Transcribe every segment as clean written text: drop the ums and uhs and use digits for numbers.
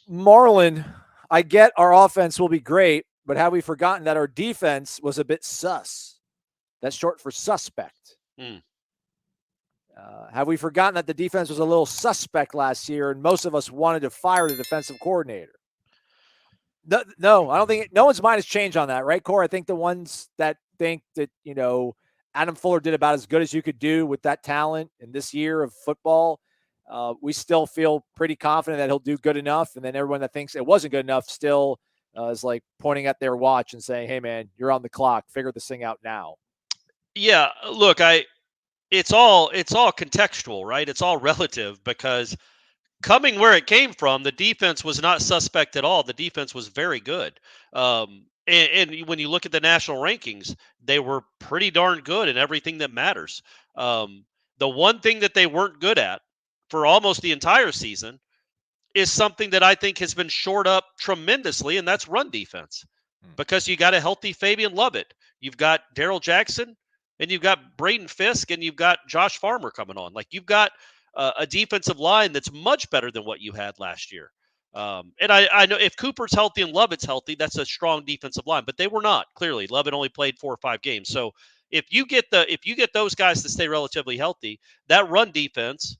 Marlon, I get our offense will be great, but have we forgotten that our defense was a bit sus? That's short for suspect. Mm. Have we forgotten that the defense was a little suspect last year, and most of us wanted to fire the defensive coordinator? No, I don't think no one's mind has changed on that, right, Core? I think the ones that think that Adam Fuller did about as good as you could do with that talent in this year of football. We still feel pretty confident that he'll do good enough, and then everyone that thinks it wasn't good enough still is like pointing at their watch and saying, "Hey, man, you're on the clock. Figure this thing out now." Yeah, look, it's all contextual, right? It's all relative because coming where it came from, the defense was not suspect at all. The defense was very good. And when you look at the national rankings, they were pretty darn good in everything that matters. The one thing that they weren't good at for almost the entire season is something that I think has been shored up tremendously, and that's run defense. Because you got a healthy Fabian Lovett. You've got Darrell Jackson, and you've got Braden Fisk, and you've got Josh Farmer coming on. Like, you've got a defensive line that's much better than what you had last year. And I know if Cooper's healthy and Lovett's healthy, that's a strong defensive line, but they were not. Clearly, Lovett only played 4 or 5 games. So if you get those guys to stay relatively healthy, that run defense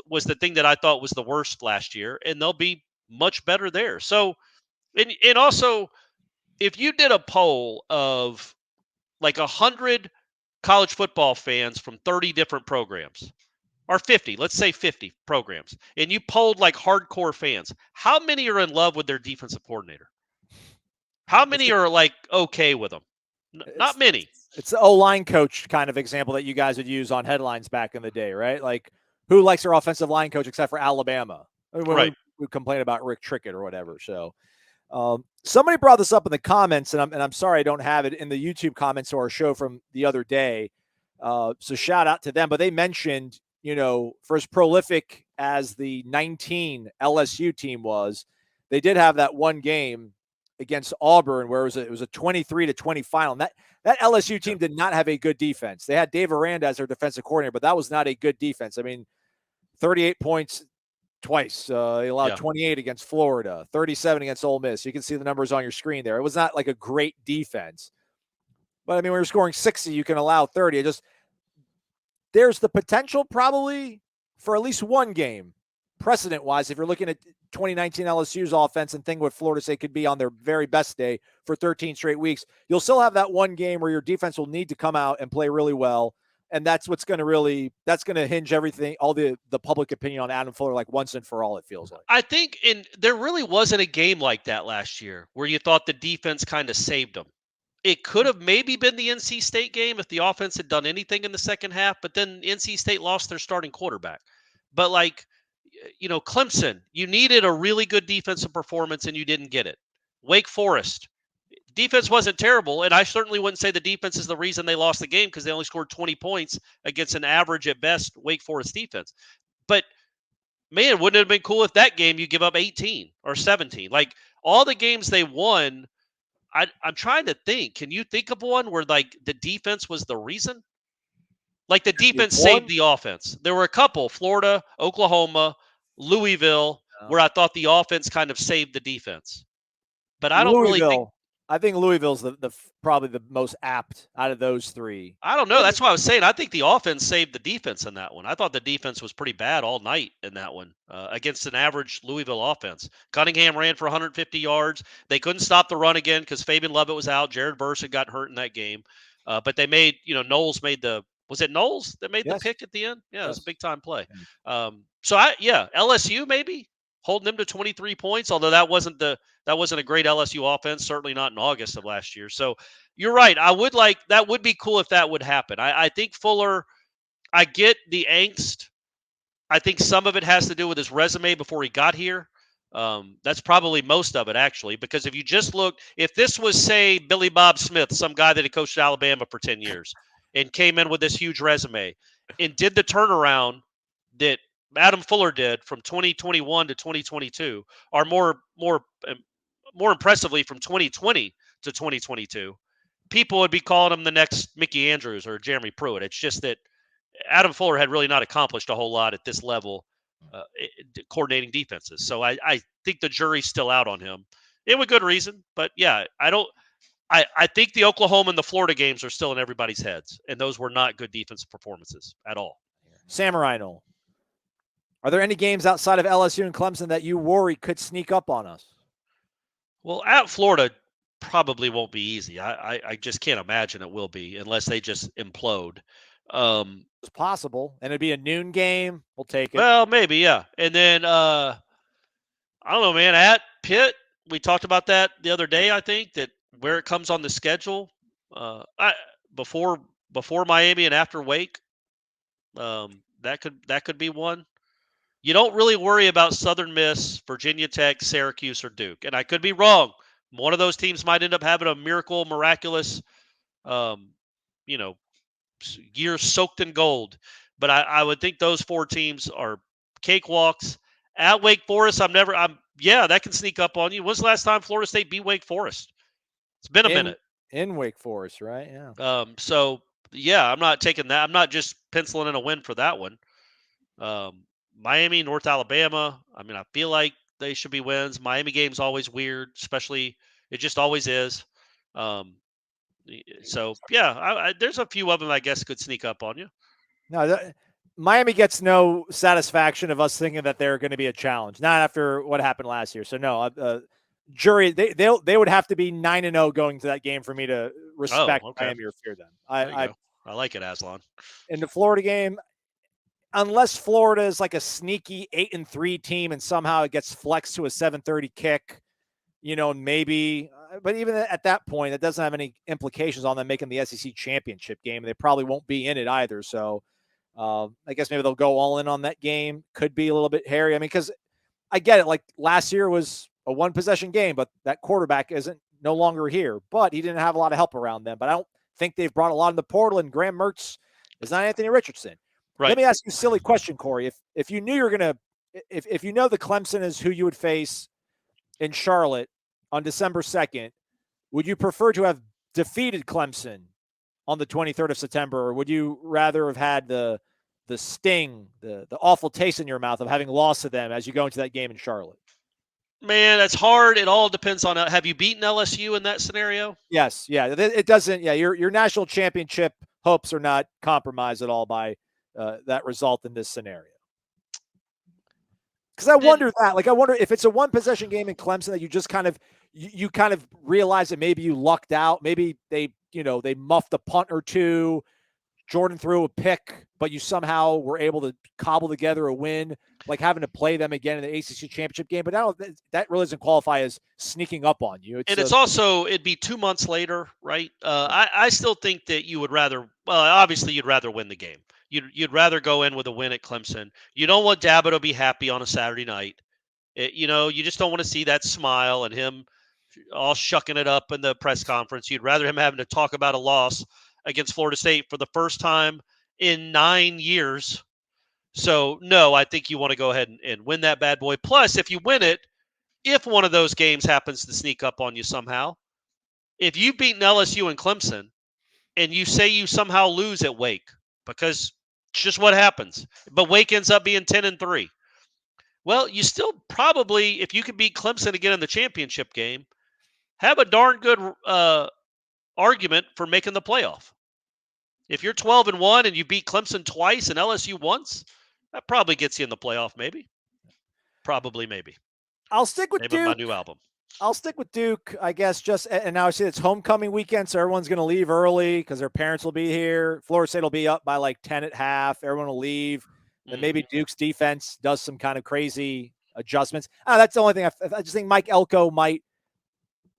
was the thing that I thought was the worst last year, and they'll be much better there. So, and also, if you did a poll of like 100 college football fans from 30 different programs, or 50, let's say 50 programs, and you polled like hardcore fans, how many are in love with their defensive coordinator? How many are like okay with them? Not many. It's the O-line coach kind of example that you guys would use on headlines back in the day, right? Like, who likes their offensive line coach except for Alabama? Right. We complain about Rick Trickett or whatever. So somebody brought this up in the comments, and I'm sorry I don't have it in the YouTube comments to our show from the other day. So shout out to them. But they mentioned, for as prolific as the 19 LSU team was, they did have that one game against Auburn where it was a 23-20 final. And that LSU team did not have a good defense. They had Dave Aranda as their defensive coordinator, but that was not a good defense. I mean, 38 points twice. They allowed 28 against Florida, 37 against Ole Miss. You can see the numbers on your screen there. It was not like a great defense. But, I mean, when you're scoring 60, you can allow 30. There's the potential probably for at least one game, precedent-wise, if you're looking at 2019 LSU's offense and think what Florida State could be on their very best day for 13 straight weeks, you'll still have that one game where your defense will need to come out and play really well. And that's what's going to hinge everything, all the public opinion on Adam Fuller, like once and for all, it feels like. I think, and there really wasn't a game like that last year where you thought the defense kind of saved them. It could have maybe been the NC State game if the offense had done anything in the second half, but then NC State lost their starting quarterback. But Clemson, you needed a really good defensive performance and you didn't get it. Wake Forest, defense wasn't terrible, and I certainly wouldn't say the defense is the reason they lost the game because they only scored 20 points against an average at best Wake Forest defense. But man, wouldn't it have been cool if that game you give up 18 or 17? Like, all the games they won, I'm trying to think. Can you think of one where like the defense was the reason? Like the defense saved the offense. There were a couple, Florida, Oklahoma, Louisville, where I thought the offense kind of saved the defense. But I don't really think. I think Louisville's the probably the most apt out of those three. I don't know. That's why I was saying I think the offense saved the defense in that one. I thought the defense was pretty bad all night in that one against an average Louisville offense. Cunningham ran for 150 yards. They couldn't stop the run again because Fabian Lovett was out. Jared Verse had got hurt in that game. But they made, Noles made was it Noles that made the pick at the end? Yeah, it was a big time play. LSU maybe holding them to 23 points, although that wasn't a great LSU offense, certainly not in August of last year. So you're right. That would be cool if that would happen. I think Fuller, I get the angst. I think some of it has to do with his resume before he got here. That's probably most of it, actually, because if you just look, if this was, say, Billy Bob Smith, some guy that had coached Alabama for 10 years and came in with this huge resume and did the turnaround that Adam Fuller did from 2021 to 2022, or more impressively from 2020 to 2022, people would be calling him the next Mickey Andrews or Jeremy Pruitt. It's just that Adam Fuller had really not accomplished a whole lot at this level coordinating defenses. So I think the jury's still out on him, and with good reason. But yeah, I think the Oklahoma and the Florida games are still in everybody's heads, and those were not good defensive performances at all. Samurai Noel, are there any games outside of LSU and Clemson that you worry could sneak up on us? Well, at Florida probably won't be easy. I just can't imagine it will be unless they just implode. It's possible, and it'd be a noon game. We'll take it. Well, maybe, yeah. And then I don't know, man. At Pitt, we talked about that the other day. I think that where it comes on the schedule, before Miami and after Wake, that could be one. You don't really worry about Southern Miss, Virginia Tech, Syracuse, or Duke. And I could be wrong. One of those teams might end up having a miraculous, year soaked in gold. But I would think those 4 teams are cakewalks. At Wake Forest, that can sneak up on you. When's the last time Florida State beat Wake Forest? It's been a minute. In Wake Forest, right? Yeah. So, yeah, I'm not taking that. I'm not just penciling in a win for that one. Miami, North Alabama. I mean, I feel like they should be wins. Miami game's always weird, especially it just always is. So yeah, there's a few of them I guess could sneak up on you. No, Miami gets no satisfaction of us thinking that they're going to be a challenge. Not after what happened last year. So no, jury they would have to be 9-0 going to that game for me to respect Miami or fear them. I like it, Aslan. In the Florida game, unless Florida is like a sneaky 8-3 team and somehow it gets flexed to a 7:30 kick, maybe. But even at that point, it doesn't have any implications on them making the SEC championship game. They probably won't be in it either. So I guess maybe they'll go all in on that game. Could be a little bit hairy. I mean, because I get it. Like last year was a 1-possession game, but that quarterback isn't no longer here. But he didn't have a lot of help around them. But I don't think they've brought a lot in the portal. And Graham Mertz is not Anthony Richardson. Right. Let me ask you a silly question, Corey. If you knew you're gonna, if you know the Clemson is who you would face in Charlotte on December 2nd, would you prefer to have defeated Clemson on the 23rd of September, or would you rather have had the sting, the awful taste in your mouth of having lost to them as you go into that game in Charlotte? Man, that's hard. It all depends on have you beaten LSU in that scenario? Yes, yeah. It doesn't. Yeah, your national championship hopes are not compromised at all by that result in this scenario. Because I wonder if it's a 1-possession game in Clemson that you just kind of you kind of realize that maybe you lucked out. Maybe they muffed a punt or two. Jordan threw a pick, but you somehow were able to cobble together a win, like having to play them again in the ACC championship game. But that really doesn't qualify as sneaking up on you. It'd be 2 months later, right? I still think that you would rather, obviously you'd rather win the game. You'd rather go in with a win at Clemson. You don't want Dabo to be happy on a Saturday night. You just don't want to see that smile and him all shucking it up in the press conference. You'd rather him having to talk about a loss against Florida State for the first time in 9 years. So, no, I think you want to go ahead and win that bad boy. Plus, if you win it, if one of those games happens to sneak up on you somehow, if you've beaten LSU and Clemson and you say you somehow lose at Wake, because it's just what happens, but Wake ends up being 10-3. Well, you still probably, if you can beat Clemson again in the championship game, have a darn good argument for making the playoff. If you're 12-1 and you beat Clemson twice and LSU once, that probably gets you in the playoff, maybe. Probably, maybe. I'll stick with Duke. My new album. I'll stick with Duke, I guess. And now I see it's homecoming weekend, so everyone's going to leave early because their parents will be here. Florida State will be up by like 10 at half. Everyone will leave. And maybe Duke's defense does some kind of crazy adjustments. That's the only thing. I just think Mike Elko might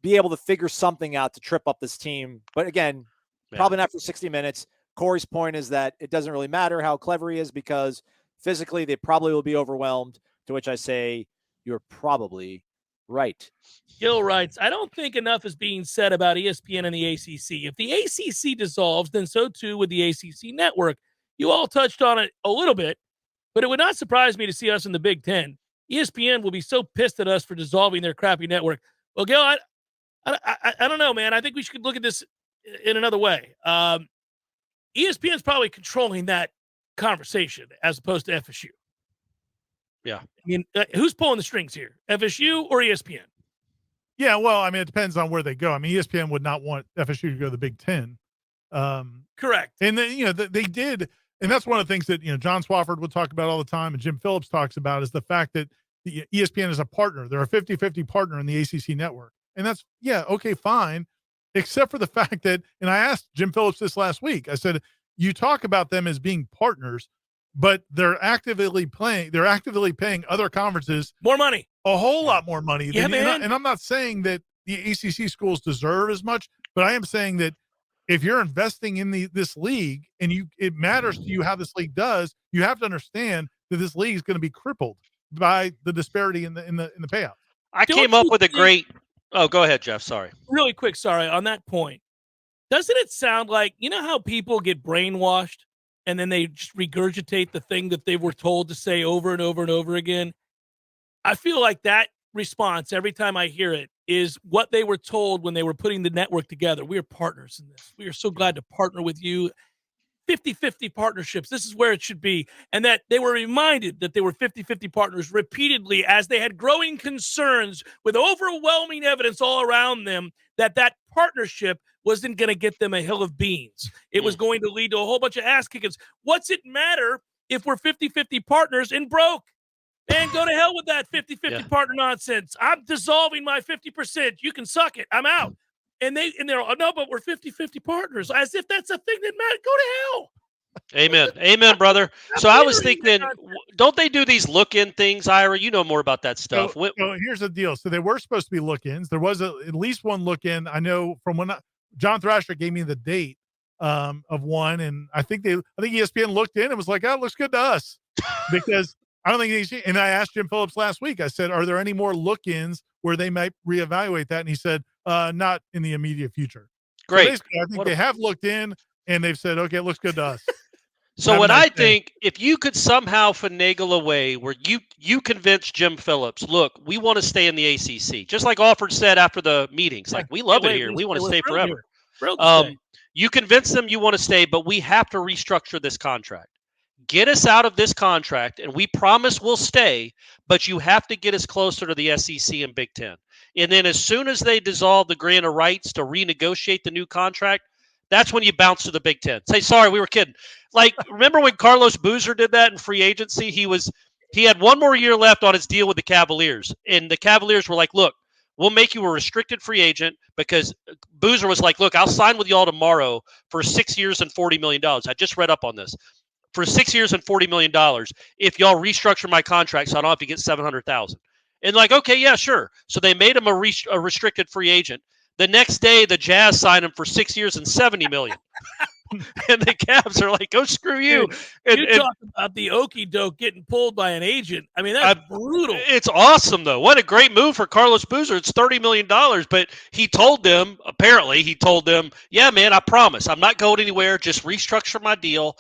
be able to figure something out to trip up this team. But again, probably not for 60 minutes. Corey's point is that it doesn't really matter how clever he is because physically they probably will be overwhelmed, to which I say you're probably right. Gil writes, I don't think enough is being said about ESPN and the ACC. If the ACC dissolves, then so too would the ACC network. You all touched on it a little bit, but it would not surprise me to see us in the Big Ten. ESPN will be so pissed at us for dissolving their crappy network. Well, Gil, I don't know, man. I think we should look at this in another way. ESPN's probably controlling that conversation as opposed to FSU. Yeah. I mean, who's pulling the strings here? FSU or ESPN? Yeah, well, I mean, it depends on where they go. I mean, ESPN would not want FSU to go to the Big Ten. Correct. And then, they did, and that's one of the things that, John Swafford would talk about all the time, and Jim Phillips talks about, is the fact that the ESPN is a partner. They're a 50-50 partner in the ACC network. And that's, okay, fine, except for the fact that, and I asked Jim Phillips this last week, I said, you talk about them as being partners, but they're actively paying other conferences more money, a whole lot more money. Yeah, man. And I'm not saying that the ACC schools deserve as much, but I am saying that if you're investing in this league and it matters to you how this league does, you have to understand that this league is going to be crippled by the disparity in the payout. I came up with a great. Oh, go ahead, Jeff. Sorry. Really quick. Sorry. On that point, doesn't it sound like, how people get brainwashed and then they just regurgitate the thing that they were told to say over and over and over again? I feel like that response every time I hear it is what they were told when they were putting the network together. We are partners in this. We are so glad to partner with you. 50-50 partnerships. This is where it should be. And that they were reminded that they were 50-50 partners repeatedly as they had growing concerns with overwhelming evidence all around them that partnership wasn't going to get them a hill of beans. It was going to lead to a whole bunch of ass kickings. What's it matter if we're 50-50 partners and broke? Man, go to hell with that 50-50 partner nonsense. I'm dissolving my 50%. You can suck it. I'm out. And they're, oh, no, but we're 50-50 partners. As if that's a thing that matters. Go to hell. Amen. Amen, brother. So I was thinking, don't they do these look-in things, Ira? You know more about that stuff. So here's the deal. So they were supposed to be look-ins. There was at least one look-in. I know from when John Thrasher gave me the date of one, and I think ESPN looked in and was like, "Oh, it looks good to us," because I don't think and I asked Jim Phillips last week. I said, "Are there any more look-ins where they might reevaluate that?" And he said, "Not in the immediate future." Great. So basically, I think they have looked in and they've said, "Okay, it looks good to us." So what I think, if you could somehow finagle a way where you convince Jim Phillips, look, we want to stay in the ACC, just like Alford said after the meetings, like we love it here, we want to stay forever. You convince them you want to stay, but we have to restructure this contract. Get us out of this contract, and we promise we'll stay, but you have to get us closer to the SEC and Big Ten. And then as soon as they dissolve the grant of rights to renegotiate the new contract, that's when you bounce to the Big Ten. Say, sorry, we were kidding. Like, remember when Carlos Boozer did that in free agency? He had one more year left on his deal with the Cavaliers. And the Cavaliers were like, look, we'll make you a restricted free agent, because Boozer was like, look, I'll sign with y'all tomorrow for 6 years and $40 million. I just read up on this. For 6 years and $40 million, if y'all restructure my contract so I don't have to get $700,000. And like, okay, yeah, sure. So they made him a restricted free agent. The next day, the Jazz signed him for 6 years and $70 million. And the Cavs are like, "Go screw you!" Dude, you talk about the okie doke getting pulled by an agent. I mean, that's brutal. It's awesome, though. What a great move for Carlos Boozer. It's $30 million, but he told them, "Yeah, man, I promise, I'm not going anywhere. Just restructure my deal.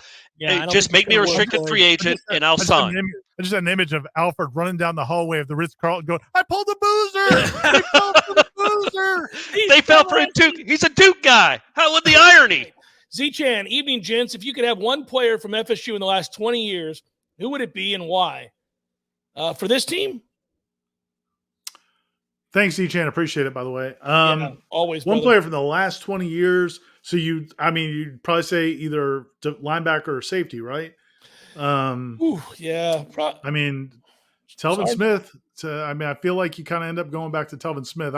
Just make me a restricted free agent, and I'll sign." I just had an image of Alfred running down the hallway of the Ritz-Carlton going, "I pulled the Boozer! They fell for the Boozer! They fell for a Duke. He's a Duke guy. How with the irony?" Z-Chan, evening, gents. If you could have one player from FSU in the last 20 years, who would it be and why? For this team? Thanks, Z-Chan. Appreciate it, by the way. Always. One player from the last 20 years. So you'd probably say either linebacker or safety, right? Yeah. Telvin Smith. I feel like you kind of end up going back to Telvin Smith.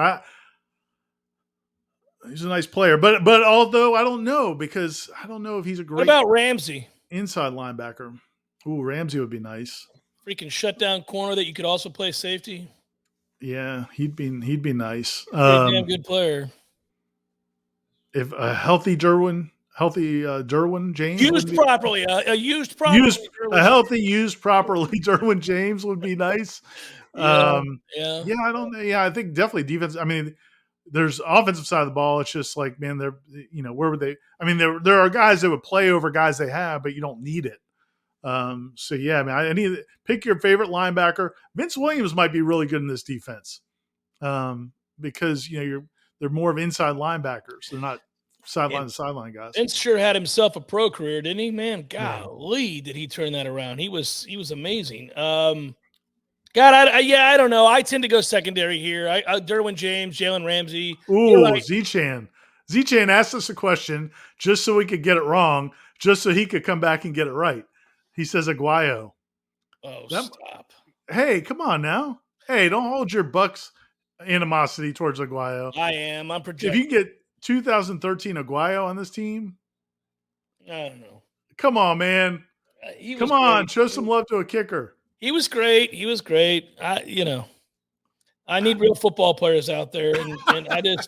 He's a nice player, but although I don't know, because I don't know if he's a great. What about Ramsey? Inside linebacker. Ooh, Ramsey would be nice. Freaking shutdown corner that you could also play safety. Yeah, he'd be nice. Damn good player. If a healthy Derwin James used properly, used properly, a healthy used properly Derwin James would be nice. I don't know. Yeah, I think definitely defense. I mean, there's offensive side of the ball. It's just like, man, they're, where would they? I mean, there are guys that would play over guys they have, but you don't need it. So yeah, I mean, pick your favorite linebacker. Vince Williams might be really good in this defense, because they're more of inside linebackers. They're not sideline to sideline guys. Vince sure had himself a pro career, didn't he? Man, golly, did he turn that around? He was amazing. God, I don't know. I tend to go secondary here. Derwin James, Jalen Ramsey. Ooh, Right. Z-Chan. Z-Chan asked us a question just so we could get it wrong, just so he could come back and get it right. He says Aguayo. Oh, stop. Hey, come on now. Hey, don't hold your Bucks animosity towards Aguayo. I'm projecting. If you get 2013 Aguayo on this team, I don't know. come on, man. Come on, show some love to a kicker. He was great. I need real football players out there, and I don't.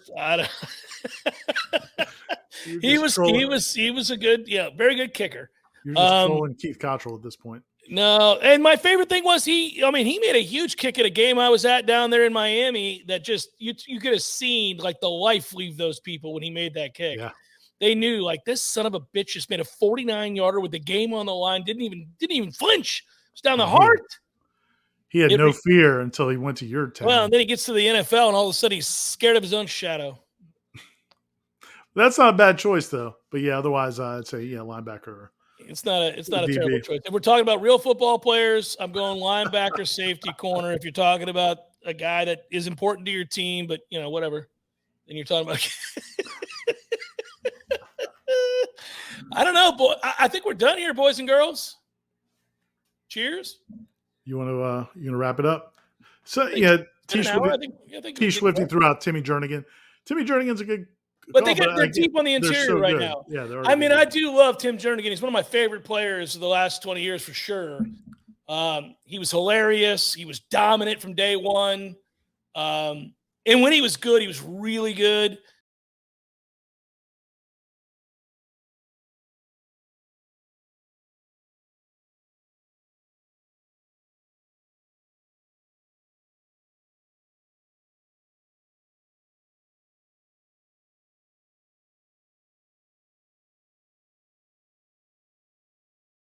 He was a good, very good kicker. You're just trolling Keith Cottrell at this point. No, and my favorite thing was he made a huge kick at a game I was at down there in Miami that just you could have seen like the life leave those people when he made that kick. Yeah. They knew like this son of a bitch just made a 49-yarder with the game on the line, didn't even flinch. It was down the heart. He had no fear until he went to your town. Well, and then he gets to the NFL and all of a sudden he's scared of his own shadow. That's not a bad choice though. But yeah, otherwise I'd say linebacker. It's not a terrible choice. If we're talking about real football players, I'm going linebacker, safety, corner. If you're talking about a guy that is important to your team, but whatever, then you're talking about. I don't know, boy. I think we're done here, boys and girls. Cheers. You want to wrap it up? So T Swifty threw out Timmy Jernigan. Timmy Jernigan's a good. But they're deep on the interior right now. Yeah, I do love Tim Jernigan. He's one of my favorite players of the last 20 years for sure. He was hilarious. He was dominant from day one. And when he was good, he was really good.